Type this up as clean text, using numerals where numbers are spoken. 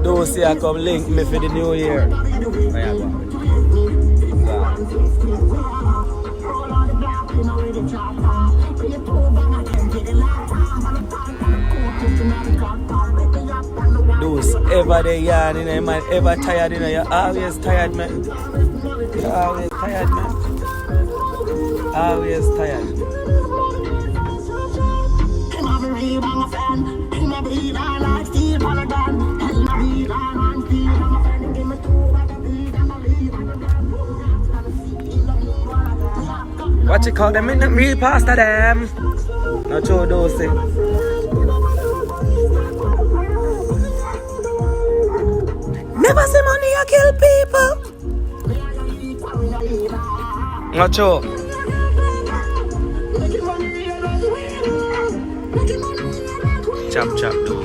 Those here come link me for the new year. Those ever they yarn in a man, ever tired in a, you're always tired, man. You're always tired, man. Always tired. What you call them? Not real pasta them. Not show those things. Never see money I kill people. Not sure. Chop chop do.